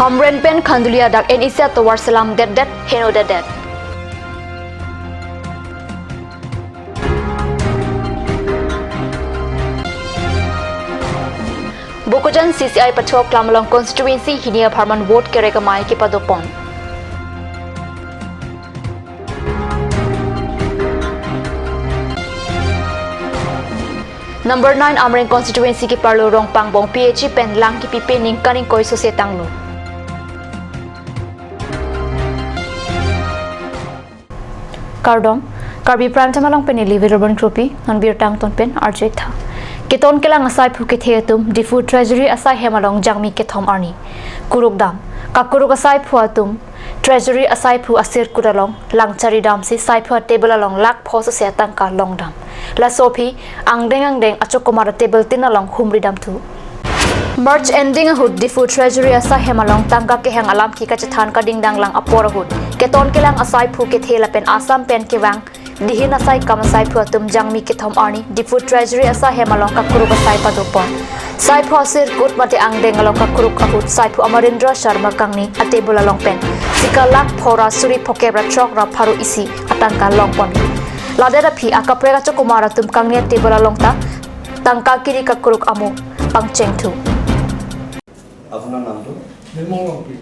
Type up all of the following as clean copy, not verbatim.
Hamren pen khandulia dak enisia towar salam det heno det Bokojan CCI Pathok Klamalong constituency hinia Bharman vote kerekamai ke padopon Number 9 Amreng constituency ki parlo rong pangbong PH pen lang ki pipe ning kaning koi sosetanglo Kardom Karbi Prime Tamalong pen liver urban tropi non bir tang ton pen RJ tha Keton kelang asai phu ke thetum difu treasury asai hemalong jangmi ke thom arni kurukdam kakuruk asai phu atum treasury asai phu asir kuralong langchari dam si sai phu table along lak phos se tang ka long dam la sophie angdeng achokomar table tin along humri dam thu March ending a hood difu treasury asa hemalong tangka ke hang alam ki ka chathan ka dingdang lang apor hood keton kelang asai phu ke thela pen asam pen ke wang dihin asai kam asai phu atum jangmi ke thom arni difu treasury asa hemalong ka kuruk asai padopon sai phu asir kut mate angdeng along ka kuruk ka hood sai phu amarendra sharma kangni atebul along pen sikalak phora suri phokebra chok ra pharu isi atangka long pon Ladera phi akaprega chokumara tum kangnia table alongta tangka kiri ka kuruk amu pangcheng thu আপোনাৰ নামটো নিৰ্মলপি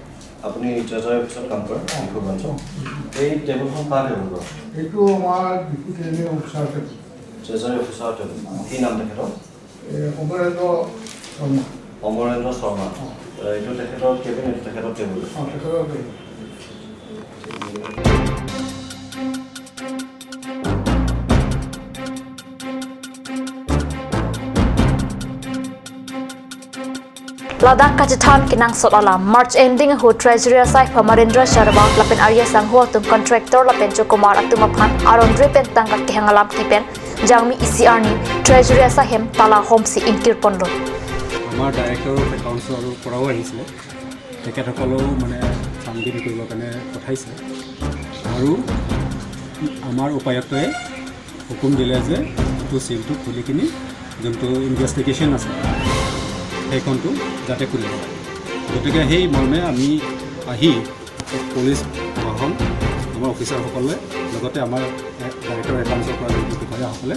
আপুনি treasury অফিচত কাম কৰে লিখবাঞ্চ এই টেবুলখন কাৰ table এইটো আমাৰ deputy officer treasury officer table কি নাম তেখেতৰ অমৰেন্দ্ৰ শৰ্মা এইটো তেখেতৰ কেবিনেট তেখেতৰ table Ladakh Kachathan kinang sot alam March ending ho treasury asai Amarendra Sharma lapen Arya Sangho tum contractor lapen Chokumar atumaphan arondre pen tangka ke hangalam kipen jangmi ECR ni treasury asa hem tala home si inkir ponro Amar director of accounts aru porao ahisile tekethokolo mane sangdi koribo kane pothaise aru amar upayoktoe hukum dile je to seal to khuli kini jonto investigation ase সেইখনটো যাতে কৰিব গতিকে সেই মৰ্মে আমি আহি police বাহন আমাৰ অফিচাৰসকলে লগতে আমাৰ ডাইৰেক্টৰ একাউণ্টছৰ পৰা বিষয়াসকলে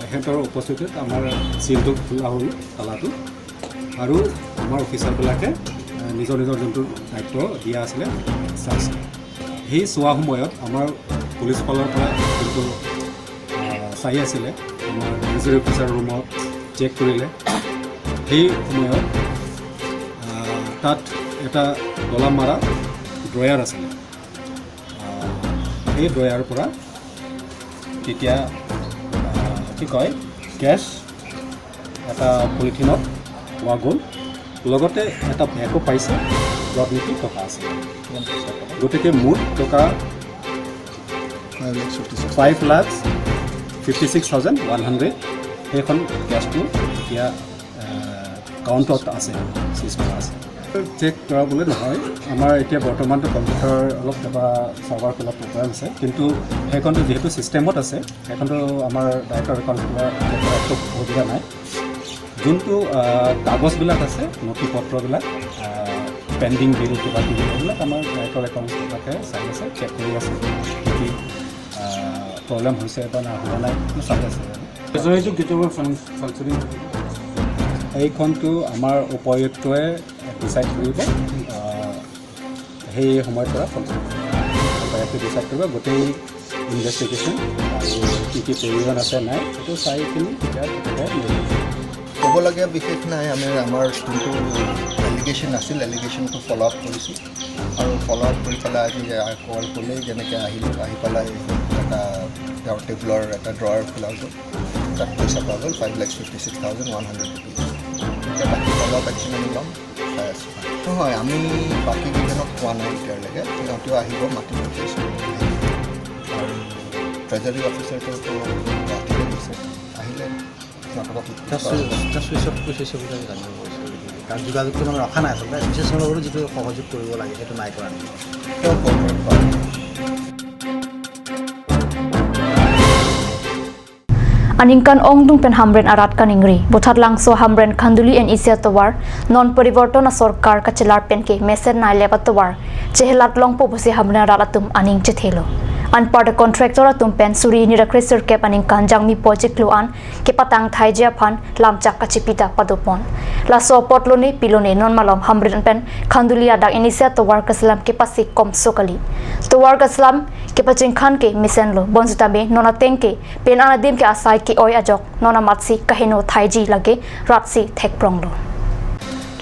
এখেতৰ উপস্থিতিত আমাৰ চিলটো খোলা হ'ল তালাটো আৰু আমাৰ অফিচাৰবিলাকে নিজৰ যোনটো দায়িত্ব দিয়া আছিলে চাইছে সেই চোৱা সময়ত আমাৰ পুলিচ ফালৰ পৰা যোনটো চাই আছিলে আমাৰ ট্ৰেজাৰী অফিচাৰ ৰুমত চেক কৰিলে সেই সময়ত তাত এটা গলা মাৰা ড্ৰয়াৰ আছিলে এই ড্ৰয়াৰৰ পৰা তেতিয়া কি কয় কেছ এটা পলিথিনত পোৱা গ'ল লগতে এটা বেগো পাইছে য'ত নেকি টকা আছে গতিকে মুঠ টকা 5,56,100 সেইখন কেছটো এতিয়া কাউণ্টত আছে চিষ্টেম আছে চেক কৰাবলৈ নহয় আমাৰ এতিয়া বৰ্তমানটো কম্পিউটাৰ অলপ কিবা চাৰ্ভাৰ কিবা প্ৰব্লেম আছে কিন্তু সেইখনটো যিহেতু চিষ্টেমত আছে সেইখনটো আমাৰ ডাইৰেক্টৰ একাউণ্টৰ একো অসুবিধা নাই যোনটো কাগজবিলাক আছে নথি পত্ৰবিলাক পেণ্ডিং বিল কিবা কিবি এইবিলাক আমাৰ ডাইৰেক্টৰ একাউণ্টবিলাকে চাই আছে চেক কৰি আছে কি প্ৰব্লেম হৈছে বা হোৱা নাই চাই আছে এইটো কেতিয়াবা ফাংচনিং এইখনটো আমাৰ উপায়ুক্তই ডিচাইড কৰিব সেই সময়ৰ পৰা উপায়ুক্তই ডিচাইড কৰিব গোটেই ইনভেষ্টিগেশ্যন আৰু কি প্ৰয়োজন আছে নাই সেইটো চাই কিনি তেতিয়া ক'বলগীয়া বিশেষ নাই আমাৰ যোনটো এলিগেশ্যন আছিল এলিগেশ্যনটো ফ'ল' আপ কৰিছোঁ আৰু ফ'ল' আপ কৰি পেলাই আজি কল ক'লেই যেনেকৈ আহি পেলাই এটা তেওঁৰ টেবুলৰ এটা ড্ৰয়াৰ খোলা গ'ল তাত পইচা পোৱা গ'ল 5,56,100 rupees বাকী ফ'ল' আপ একশ্যন আমি ল'ম চাই আছোঁ নহয় আমি বাকীকেইজনক পোৱা নাই এতিয়ালৈকে সিহঁতেও আহিব মাতি পঠিয়াইছোঁ আৰু ট্ৰেজাৰী অফিচাৰটোতো গুৱাহাটীলৈ গৈছে আহিলে কাৰণ যোগাযোগটো মানে ৰখা নাই আচলতে এছ'চিয়েশ্যনৰ লগতো যিটো সহযোগ কৰিব লাগে সেইটো নাই কৰা Aningkan ong dung pen hamren arat kaningri bothat langso hamren khanduli en isia tawar non parivarton a sarkar ka chelar pen ke mesen na leba tawar chehelat long po bose hamren aratum aning chethelo an part contractor atum pen suri ni rakreser ke aning kan jangmi project lo an ke patang thai ja phan lamchak ka chipita padopon la so potlone pilone non malom hamren pen khanduli adak en isia tawar ka salam ke pasi kom sokali tawar ka salam ke paching khan ke misen lo bonjuta be nona tengke pen anadim ke asai ki oi ajok nona matsi kahino thaiji lage ratsi thekprong lo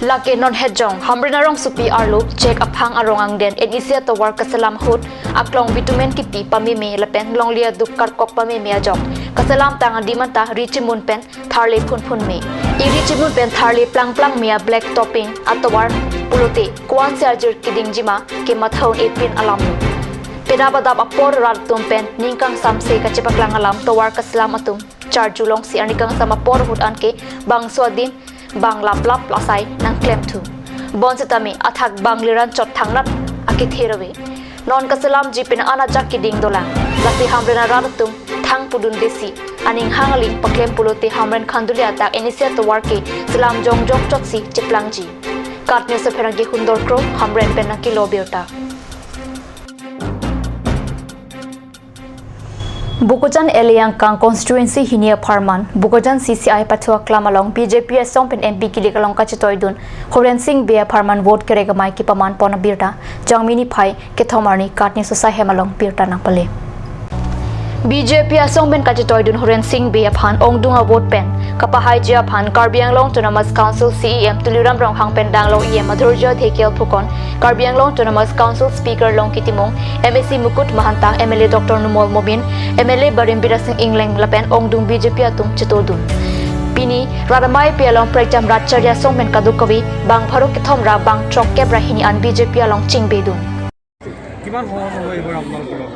lake non hejong hamrinarong supi arlo check aphang arong angden en isia to work kasalam hut aklong bitumen ki pi pami me lapen longlia duk kar kok pami me ajok kasalam tang dimanta richimun pen tharle phun me i richimun pen tharle plang plang me black topping atowar pulote kwan charger kiding jima ke mathaun epin alam pedabadab apor rat tum pen ningkang samse ka chepaklang alam towar kasalam atum char julong si anikang samapor hut anke bang swadin bang lap lap lasai nang klem thu bon setami athak bang liran chot thanglat ake therawe non kasalam jipin ana jak kiding dolang lasi hamrena ratum thang pudun desi aning hangaling paklem pulote hamren khandulia tak enisia to worke salam jong jok chot si chiplangji katne se pherangi hundor kro hamren pen na kilo beota Bukojan Eliang Kang constituency hinia Parman Bukojan CCI Pathua Klamalong BJP Song pen MP Kilikalong Kachitoidun Horen Singh Bia Parman vote keregamai ki paman pona birta Jangmini Phai Kethomarni Katni Sosai Hemalong birta napale BJP Song pen Kachitoidun Horen Singh Bia Phan Ongdunga vote pen Kapahai Jia Phan Karbi Anglong Autonomous Council CEM Tuliram Rong Hang pen Danglo EM Madhurja Thekel Phukon Karbi Anglong Autonomous Council Speaker Long Kitimong MSc Mukut Mahanta MLA Dr Numol Mobin MLA Barim Birasing Ingling Lapen Ongdung BJP Atum Chitodun Pini Radamai Pialong Prejam Ratcharya Songmen Kadukawi Bang Pharuk Kithom Ra Bang Chok Kebrahini An BJP Along Chingbedun কিমান সহজ হ'ব এইবাৰ আপোনালোকৰ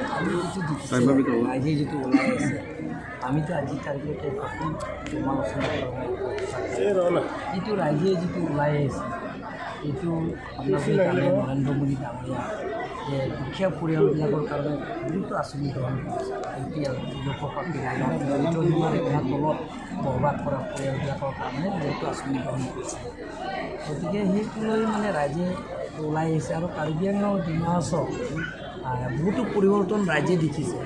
আজি যিটো ওলাই আছে আমিতো আজি তাৰিখলৈকে সমালোচনা যিটো ৰাইজে যিটো ওলাই আহিছে এইটো আপোনালোকে জানে নৰেন্দ্ৰ মোদী ডাঙৰীয়া যে দুখীয়া পৰিয়ালবিলাকৰ কাৰণে বহুতো আঁচনি গ্ৰহণ কৰিছে APL লোকশক্তি ৰেখাৰ তলত বৰবাদ কৰা পৰিয়ালবিলাকৰ কাৰণে বহুতো আঁচনি গ্ৰহণ কৰিছে গতিকে সেইটো লৈ মানে ৰাইজে ওলাই আহিছে আৰু কাৰ্বি আংলং ডিমা হাছাও বহুতো পৰিৱৰ্তন ৰাইজে দেখিছে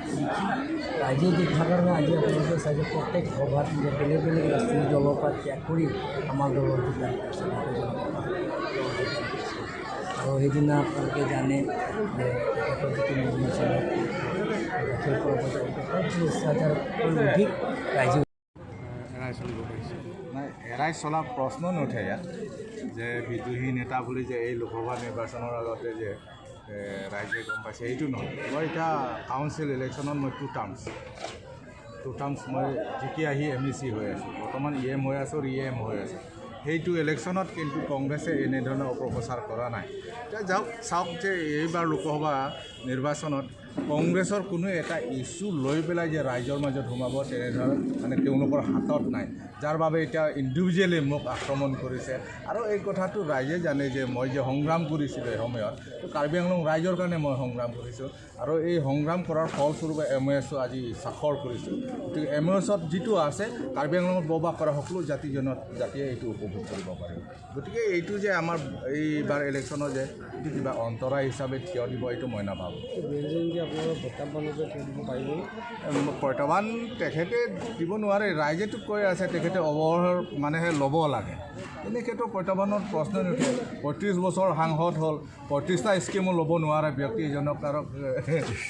ৰাইজে দেখাৰ কাৰণে আজি আপোনালোকে চাইছে প্ৰত্যেক সভাত বেলেগ বেলেগ ৰাজনৈতিক দলৰ পৰা ত্যাগ কৰি আমাৰ দলৰ যোগদান কৰিছে আৰু সেইদিনা আপোনালোকে জানে যে তেখেতৰ যিটো নিৰ্বাচন দাখিল কৰা পৰ্যায়ত 25,000তকৈ অধিক ৰাইজে এৰাই চলা প্ৰশ্ন নুঠে ইয়াত যে বিদ্ৰোহী নেতা বুলি যে এই লোকসভা নিৰ্বাচনৰ আগতে যে ৰাইজে গম পাইছে এইটো নহয় মই এতিয়া কাউন্সিল ইলেকশ্যনত মই টু টাৰ্মছ মই জিকি আহি MEC হৈ আছোঁ বৰ্তমান EM হৈ আছোঁ আৰু EM হৈ আছোঁ সেইটো ইলেকশ্যনত কিন্তু কংগ্ৰেছে এনেধৰণৰ অপপ্ৰচাৰ কৰা নাই এতিয়া চাওক যে এইবাৰ লোকসভা নিৰ্বাচনত কংগ্ৰেছৰ কোনো এটা ইছ্যু লৈ পেলাই যে ৰাইজৰ মাজত সোমাব তেনেধৰণৰ মানে তেওঁলোকৰ হাতত নাই যাৰ বাবে এতিয়া ইণ্ডিভিজুৱেলি মোক আক্ৰমণ কৰিছে আৰু এই কথাটো ৰাইজে জানে যে মই যে সংগ্ৰাম কৰিছিলোঁ এই সময়ত তো কাৰ্বি আংলং ৰাইজৰ কাৰণে মই সংগ্ৰাম কৰিছোঁ আৰু এই সংগ্ৰাম কৰাৰ ফলস্বৰূপে MOS আজি স্বাক্ষৰ কৰিছোঁ গতিকে MOSত যিটো আছে কাৰ্বি আংলঙত বসবাস কৰা সকলো জাতিয়ে এইটো উপভোগ কৰিব পাৰিব গতিকে এইটো যে আমাৰ এইবাৰ ইলেকশ্যনৰ যে এইটো কিবা অন্তৰায় হিচাপে থিয় দিব এইটো মই নাভাবোঁ প্ৰত্যাহ্বান তেখেতে দিব নোৱাৰে ৰাইজেতো কৈ আছে তেখেতে অৱসৰ মানেহে ল'ব লাগে এনেকৈতো প্ৰত্যাহ্বানৰ প্ৰশ্ন নুঠে 35 বছৰ সাংসদ হ'ল 35টা স্কিমো ল'ব নোৱাৰে ব্যক্তি এজনক আৰু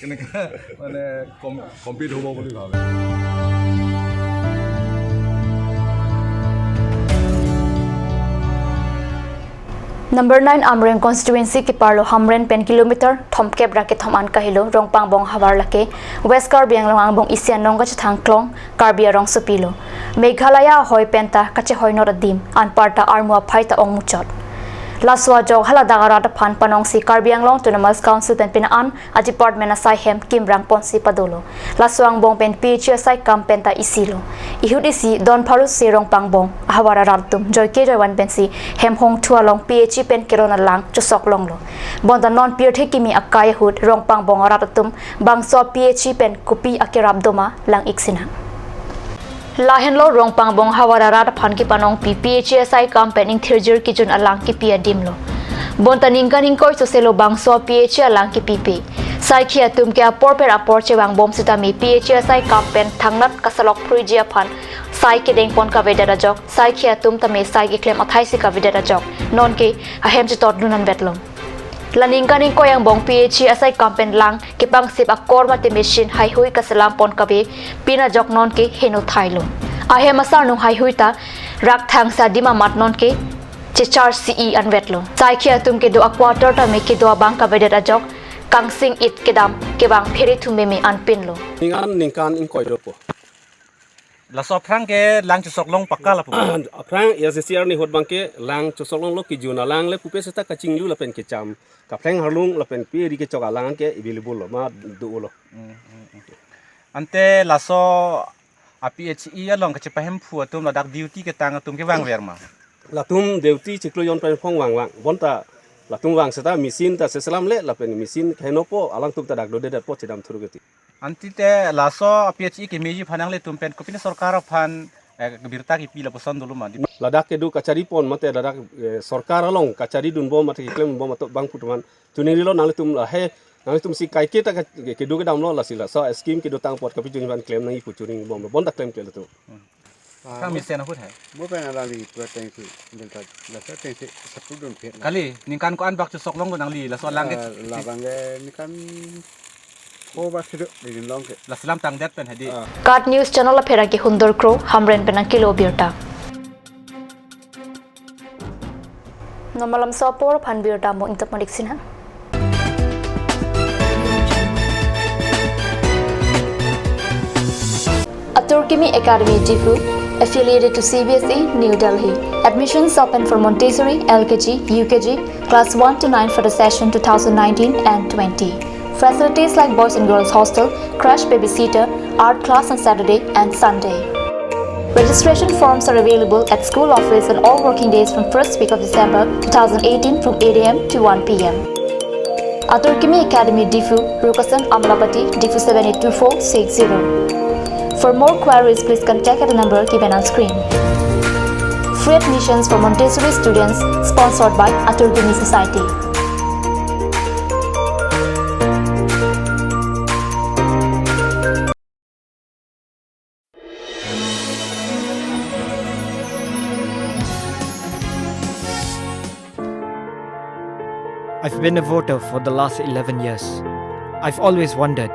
কেনেকৈ মানে কম্পিট হ'ব বুলি ভাবে Number 9 Amreng constituency ki parlo Hamren pen kilometer thomke bracket thoman kahilo rongpang bong hawar lake West Karbi Anglong angbong isian nong ka thang klong Karbi arong supilo Meghalaya hoi penta kache hoi noradim an parta armua phaita ong muchot Laswa jog hala dagarata phan panong si Karbi Anglong Autonomous Council pen pinaan a department asai hem kimrang ponsi padolo Laswang bong pen PH asai kam penta isilo ihud isi don pharu serong pangbong hawara ratum joy ke joy wan pensi hem hong thua long PH pen kerona lang chusok longlo bonda non peer the kimi akai hud rong pangbong ratum bangso PH pen kupi akirab doma lang iksina Lahenlo rong pangbong hawara rat phan ki panong PPHSI campaigning thirjir ki jun alang ki pia dimlo bonta ningkaning koi soselo bangso PH alang ki PP sai khia tum ke apor apor chewang bom sitami PHSI campaign thangnat kasalok pruijia phan sai ke deng pon ka vedara jok sai khia tum tame sai ki claim athai si ka vedara jok non ke ahem chi tot nunan betlom laningkaning ko yang bong PHSI campaign lang ke pang sip akor mate machine hai hui kasalam pon ka be pina jok non ke heno thailo ahem asar nu hai hui ta rak thang sa dima mat non ke chechar CE an vetlo sai khia tum ke do a quarter ta me ke do bang ka vedara jok kangsing it kedam ke bang pheri thume me an pinlo ningkan in koi do po La so prang ke lang chu sok long pakka la pu. aprang ya sesiar ni hot bangke lang chosok long lo ki juna lang le pupe seta kaching lu la pen ke cham ka prang harlung la pen pi ri ke choka lang ke available lo ma du lo Ante la so a PHE ya long ka che pahem phu atum la dak duty ke tang atum ke wang ver ma. la tum deuti chiklo yon pen phong wang wang bonta la tum wang seta machine ta sesalam le la pen machine khenopo alang tum ta dak do de po chidam thuru geti Anti te la so a PHE ke meji phanang le tum pen ko pin sarkar phan birta ki pila poson dulu ma. ladak ke du kachari pon mate ladak sarkar along kachari dun bo mate klem bo mate bang putuman tuniri lo nang tum la he nang tum si kai ke ta ke du ke dam lo la sila so scheme ke do tang pot kapi jun ban claim nang ipu churing bom bon ta claim ke la tu Kang mi sen hut hai. Mo pa na lali pro teng si delta la sa teng si sa pudon phet Kali ningkan ko an bak chu sok long ko nang li la so lang ke la bang ni kan ko ba sido ni long ke la salam tang det pen hedi. Kat News Channel la phera ki hundor kro hamren pena kilo birta Nomalam sopor phan birta mo intap madik sinha Turkimi Academy Difu, affiliated to CBSE, New Delhi. Admissions open for Montessori, LKG, UKG, class 1 to 9 for the session 2019 and 20. Facilities like boys and girls hostel, crash babysitter, art class on Saturday and Sunday. Registration forms are available at school office on all working days from first week of December 2018 from 8 a.m. to 1 p.m. Turkimi Academy Difu, Rukasan Amlapati, Difu 782460. For more queries, please contact at the number given on screen. Free admissions for Montessori students sponsored by Turkimi Society. I've been a voter for the last 11 years. I've always wondered,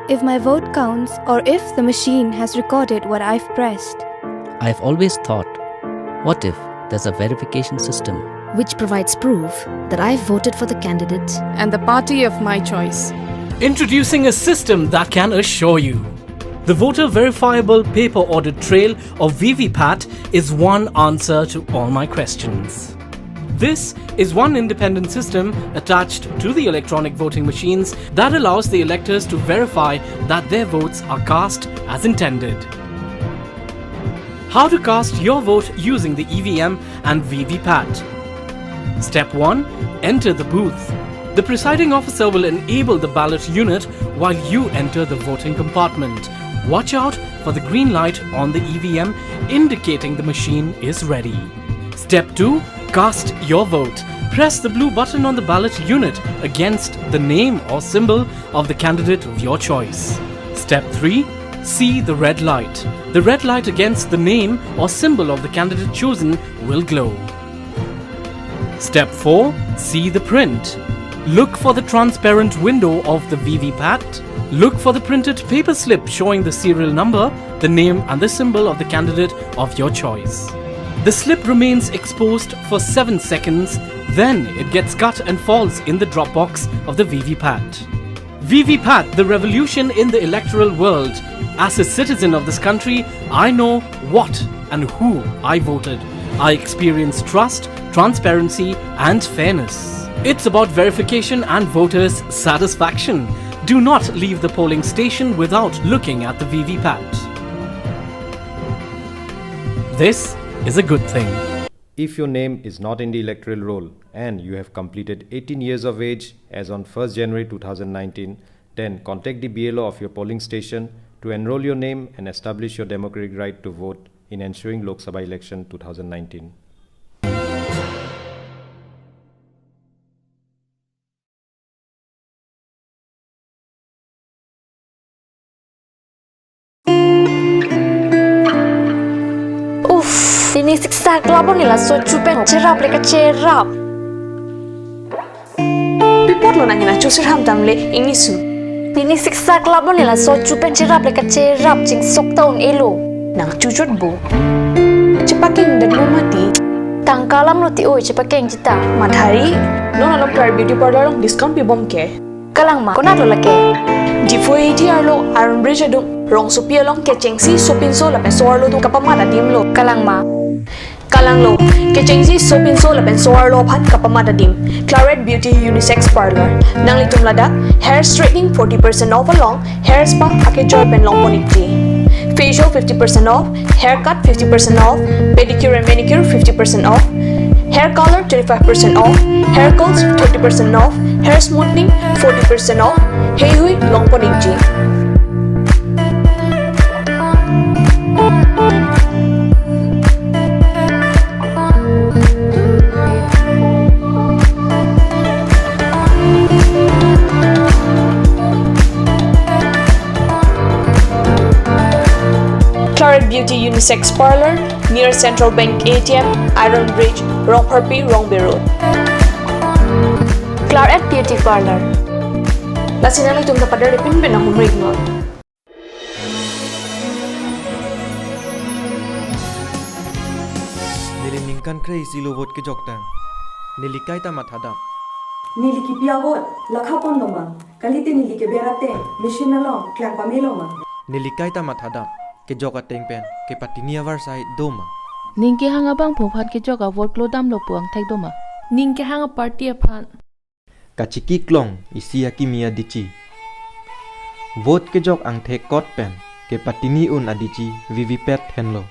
if my vote counts or if the machine has recorded what I've pressed. I've always thought, what if there's a verification system which provides proof that I've voted for the candidate and the party of my choice. Introducing a system that can assure you. The Voter Verifiable Paper Audit Trail or VVPAT is one answer to all my questions. This is one independent system attached to the electronic voting machines that allows the electors to verify that their votes are cast as intended. How to cast your vote using the EVM and VVPAT. Step 1. Enter the booth. The presiding officer will enable the ballot unit while you enter the voting compartment. Watch out for the green light on the EVM indicating the machine is ready. Step 2. Cast your vote. Press the blue button on the ballot unit against the name or symbol of the candidate of your choice. Step 3. See the red light. The red light against the name or symbol of the candidate chosen will glow. Step 4. See the print. Look for the transparent window of the VVPAT. Look for the printed paper slip showing the serial number, the name and the symbol of the candidate of your choice. The slip remains exposed for 7 seconds, then it gets cut and falls in the drop box of the VVPAT. VVPAT, the revolution in the electoral world. As a citizen of this country, I know what and who I voted. I experience trust, transparency and fairness. It's about verification and voters' satisfaction. Do not leave the polling station without looking at the VVPAT. This is a good thing. If your name is not in the electoral roll and you have completed 18 years of age as on 1st January 2019, then contact the BLO of your polling station to enroll your name and establish your democratic right to vote in ensuing Lok Sabha election 2019. Ini siksa kelabon nila so cupen cerap leka cerap. Pipot lo nangina chusir ham tamle ingisu. Ini siksa kelabon nila so cupen cerap leka cerap cing sok taun elo. Nang cucut bu. Cepaking dan lo mati. Tangkalam lo ti oi cepakeng cita. Madhari, lo nalok Karbi beauty parlor long discount pi bom ke. Kalang ma, konat lo lake. Di VVPAT arlo Iron Bridge adung rong supi along ke cengsi sopinso lapen soar lo tu kapamada dim lo. Kalang ma. Kalang lo, ke cengsi sopinso lapen soar lo phat kapamada dim. Claret Beauty Unisex Parlor. Nang litum lada, hair straightening 40% off along, hair spa ake joy pen long ponikti. Facial 50% off, haircut 50% off, pedicure and manicure 50% off, hair color 25% off, hair curls 30% off, hair smoothing 40% off, hey hui long ponikti. Claret Beauty Unisex Parlor near Central Bank ATM, Iron Bridge, Rong Harpi, Rong Road. Claret Beauty Parlor. Lasinang itong kapadar ipin ang humrig nun. Nilingkan kray silobot ke joktang. Nilikay ta mathadam. Niliki piawot, lakhapon lomang. Kalite nilike berate, machine along, klang pamiloma. Nilikay ta mathadam. Ke joka tengpen ke patinia varsai doma. Ningke hanga bang phophat ke joka vote lo dam lo puang thek doma. Ningke hanga party aphan. Kachiki klong isia kimia dici. Vote ke jok ang thek kot pen ke patini un adici VVPAT henlo.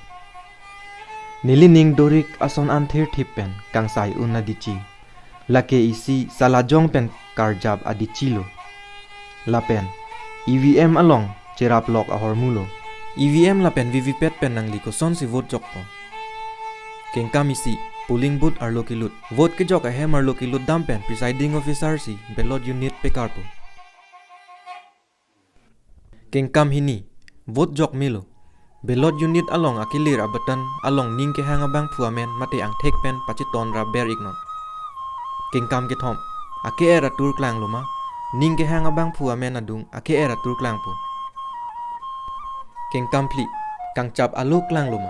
Nilining dorik ason anthir thipen kang sai un adici. Lake isi salajong pen karjab adici lo. Lapen EVM along cerap lok ahormulo. EVM lapen VVPAT pen nang liko son si vote jok po. Keng kamisi polling booth arlo kilut. Vote ke jok ahem arlo kilut dampen presiding officer si ballot unit pe karpo. Keng kam hini vote jok milo. Ballot unit along akilir abatan along ning ke hanga bang puamen mate ang tek pen pachiton ra ber ignon. Keng kam ke thom ake era tur klang loma ning ke hanga bang puamen adung ake era tur klang po. Keng kampli kang chap alu klang luma.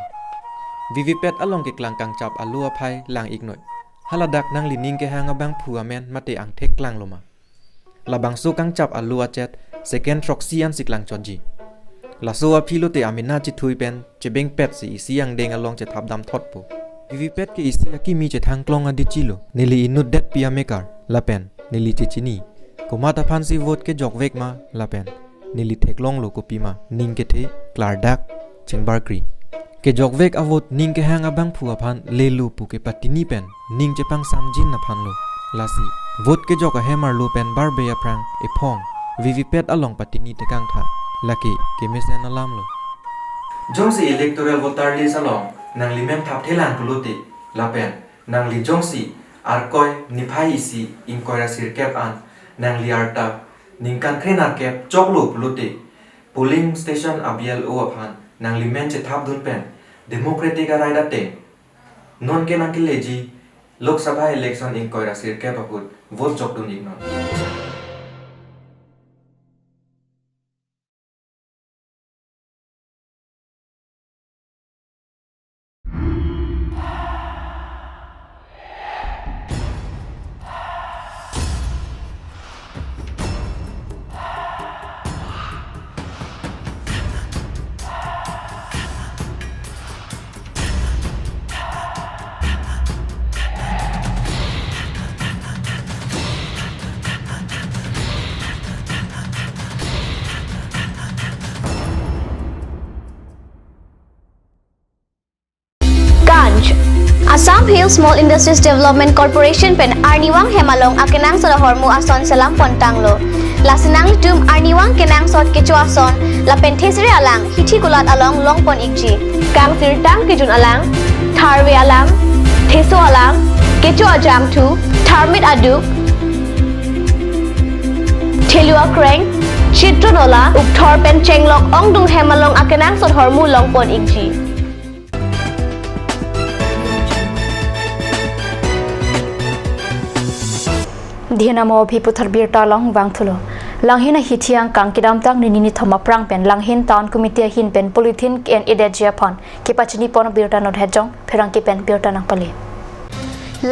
VVPAT along ke klang kang chap alu apai lang ignoi. Haladak nang lining ke hanga bang puamen mate ang tek klang luma. Labang so kang chap alu achet second troxian si klang chonji. Laso apilo te amina chi thui pen che beng pet si isi yang deng along che thap dam thot po. VVPAT ke isi akimi che thang klong adi chilo. Nili inut det pia mekar lapen nili che chini. Komata phansi vote ke jok vek ma lapen. Nili theklong lo kopi ma ning ke the klardak chengbar kri ke jokvek avot ning ke hang abang phu aphan lelu pu ke patini pen ning che pang samjin na phan lo lasi vote ke jok a hemar lo pen bar be aprang e phong VVPAT along patini te kang tha laki ke mesen alam lo jongsi electoral voter list along nang limem thap thelang puluti lapen nang li jongsi arkoi niphai isi inkoira sirkep an nang li arta ningkan krena kep choklo puluti polling station abial o aphan nang limen che thap dun pen democratic araida te non ke nang kileji lok sabha election inkoira sir kep aput vote chok dun ignon Assam Hill Small Industries Development Corporation pen Arniwang Hemalong akinang sa hormu ason sa lampon tanglo. Lasinang litum arniwang kenang sot kechua son la penthesre alang hithi gulat along longpon ikji kang tirtang kijun alang tharwe alang theso alang kechua jam tu tharmit aduk thelua kreng chitronola ukthor pen chenglok ongdung hemalong akenang sot hormu longpon ikji Dinamo bhi puthar bir talong wangthulo langhina hithiang kang kidam tang nini thoma prang pen langhin town committee hin pen polythene and edajia pon ki pachini pon birta not hejong pherang ki pen birta nang pali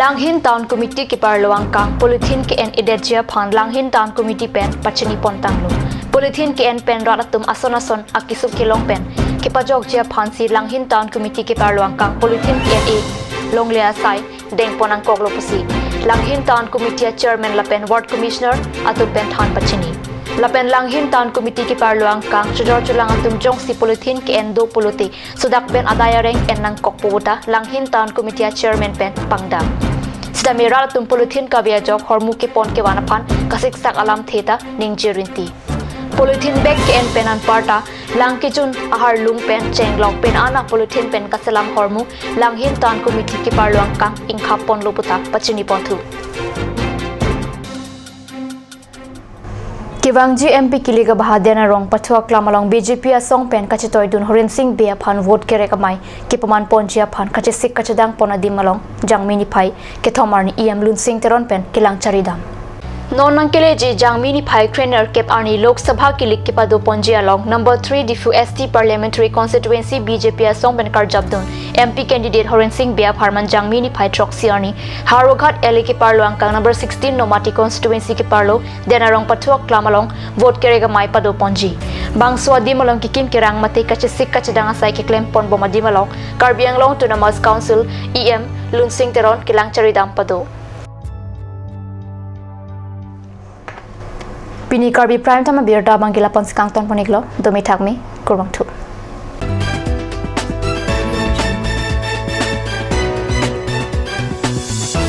langhin town committee ki par lawang kang polythene ki and edajia pon langhin town committee pen pachini pon tanglo polythene ki and pen radatum ason akisuk kilong pen ki pajok jia phansi langhin town committee ki par lawang kang polythene ki and e longlea sai deng ponang koklo pusi langhin town committee chairman lapen ward commissioner atum pen than pachini lapen langhin town committee ki parluang kang chujor chulang atum jong si polythene ki endo puluti sudak ben adaya reng en nang kokputa langhin town committee chairman pen pangda sida mera atum polythene ka bia jok hormu ki pon ke wana phan kasik sak alam theta ning jirinti polythene bag ke en pen an parta lang ki chun ahar lung pen chenglok pen ana polythene pen kasalam hormu langhin town committee ki parluang kang ingkha pon loputa pachini pon thu Kiwangji MP Kiliga Bahadena rong pathua klamalong BJP asong pen kachitoy dun Horin Singh Bia phan vote kere kamai kipaman ponjia phan kachisik kachadang ponadi malong jangmini phai kethomarni EM Lun Singh teron pen kilang charidam non keleji jangmini phai trainer kep arni lok sabha kilik kipado ponjia long number 3 difu ST parliamentary constituency BJP asong pen karjabdun MP candidate Horin Singh Bia pharman jangmini phai troxy arni haroghat ele ki parlo angkang number 16 nomati constituency ki parlo denarong pathua klamalong vote kerega mai pado ponji bangswa dimalong kikim kirang mate kachisik kachadanga sai ki claim pon bomadi malong Karbi Anglong Autonomous Council EM Lun Singh teron kilang charidam pado Pini Karbi Prime Time Birda Bangila Ponskang Ton Poniglo Domi Thakmi Kurwang Thu